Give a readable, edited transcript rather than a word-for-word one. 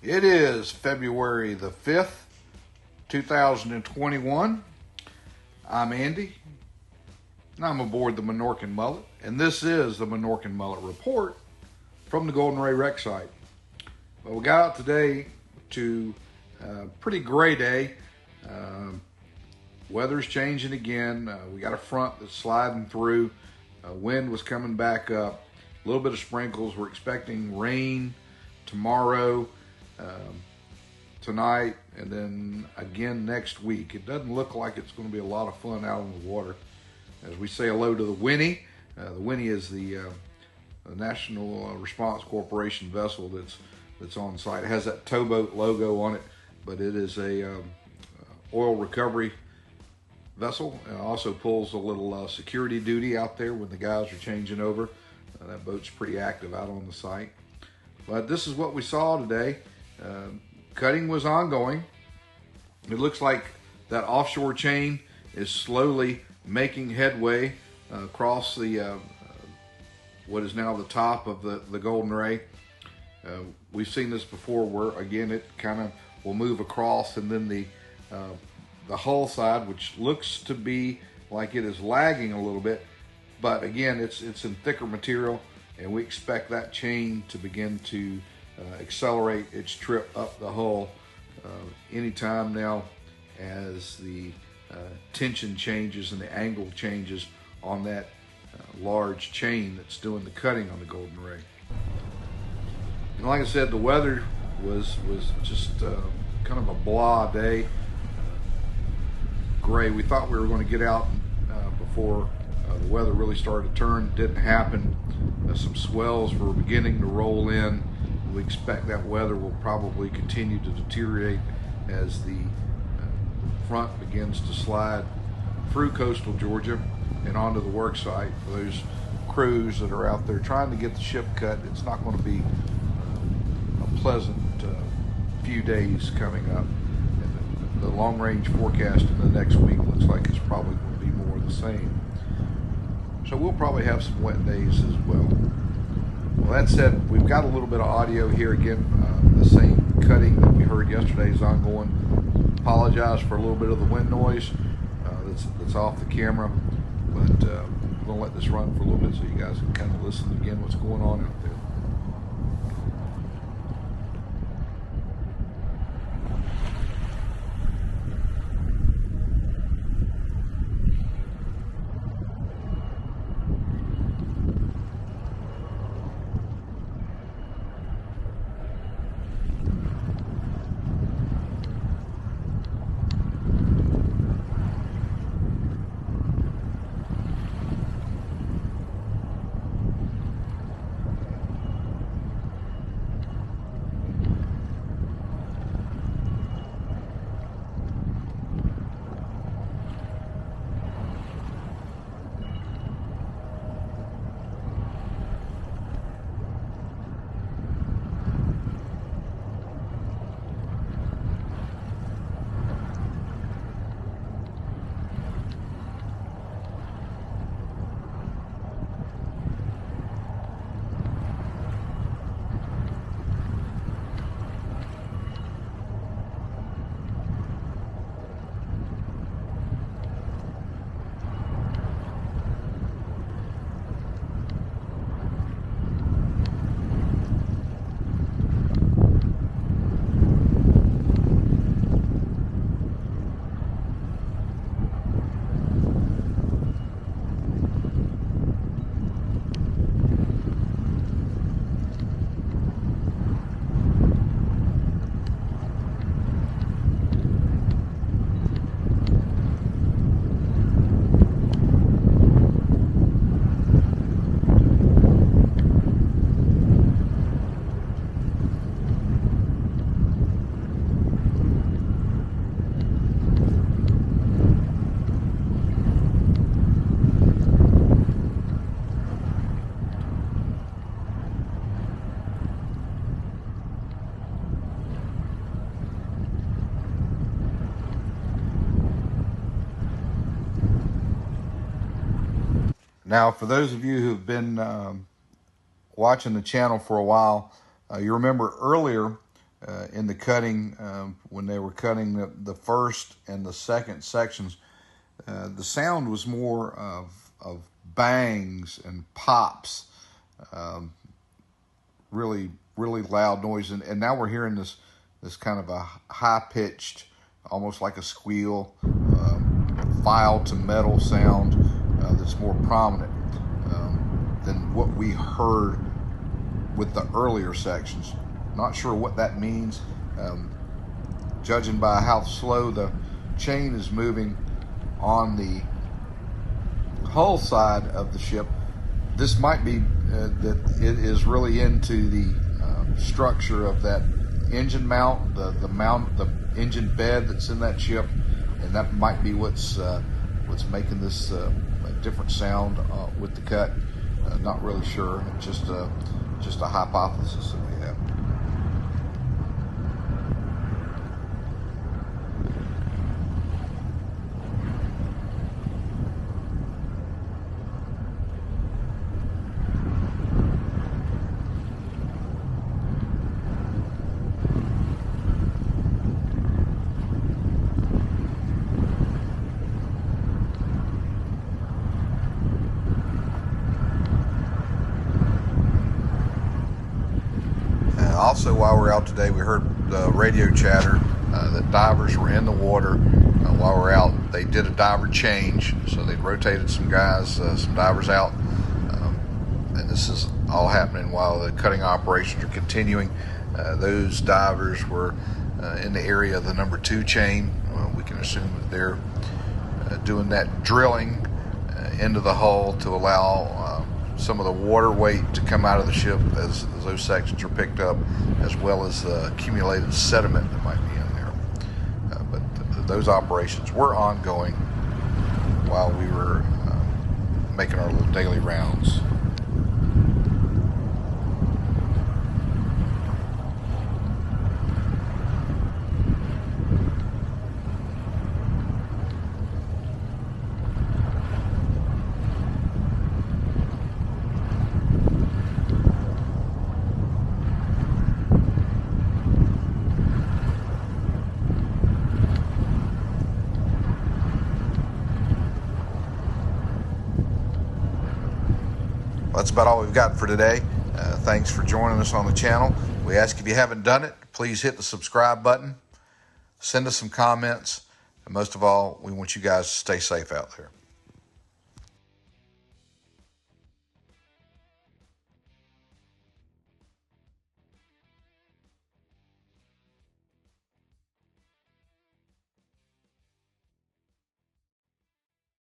It is February the 5th, 2021. I'm Andy, and I'm aboard the Minorcan Mullet, and this is the Minorcan Mullet Report from the Golden Ray Rec site. Well, we got out today to a pretty gray day. Weather's changing again. We got a front that's sliding through. Wind was coming back up. A little bit of sprinkles. We're expecting rain tomorrow, tonight, and then again next week. It doesn't look like it's going to be a lot of fun out on the water. As we say hello to the Winnie. The Winnie is the National Response Corporation vessel that's on site. It has that towboat logo on it, but it is a oil recovery vessel. It also pulls a little security duty out there when the guys are changing over. That boat's pretty active out on the site. But this is what we saw today. Cutting was ongoing. It looks like that offshore chain is slowly making headway across the what is now the top of the Golden Ray. We've seen this before where, again, it kind of will move across, and then the hull side, which looks to be like it is lagging a little bit, but again, it's in thicker material, and we expect that chain to begin to accelerate its trip up the hull anytime now as the tension changes and the angle changes on that large chain that's doing the cutting on the Golden Ray. And like I said, the weather was just kind of a blah day. Gray. We thought we were going to get out before the weather really started to turn. Didn't happen. Some swells were beginning to roll in. We expect that weather will probably continue to deteriorate as the front begins to slide through coastal Georgia and onto the work site. For those crews that are out there trying to get the ship cut, it's not going to be a pleasant few days coming up. And the long-range forecast in the next week looks like it's probably going to be more of the same. So we'll probably have some wet days as well. Well, that said, we've got a little bit of audio here again. The same cutting that we heard yesterday is ongoing. Apologize for a little bit of the wind noise that's off the camera, but we're going to let this run for a little bit so you guys can kind of listen again what's going on out there. Now, for those of you who've been watching the channel for a while, you remember earlier in the cutting, when they were cutting the first and the second sections, the sound was more of bangs and pops, really, really loud noise. And now we're hearing this kind of a high-pitched, almost like a squeal, file to metal sound that's more prominent than what we heard with the earlier sections. Not sure what that means. Judging by how slow the chain is moving on the hull side of the ship, this might be that it is really into the structure of that engine mount, the engine bed that's in that ship, and that might be what's making this a different sound with the cut. Not really sure. Just a hypothesis that we have. Also, while we're out today, we heard radio chatter that divers were in the water. While we're out, they did a diver change, so they rotated some guys, some divers out. And this is all happening while the cutting operations are continuing. Those divers were in the area of the number 2 chain. We can assume that they're doing that drilling into the hull to allow some of the water weight to come out of the ship as those sections are picked up, as well as the accumulated sediment that might be in there. But those operations were ongoing while we were making our little daily rounds. That's about all we've got for today. Thanks for joining us on the channel. We ask if you haven't done it, please hit the subscribe button, send us some comments, and most of all, we want you guys to stay safe out there.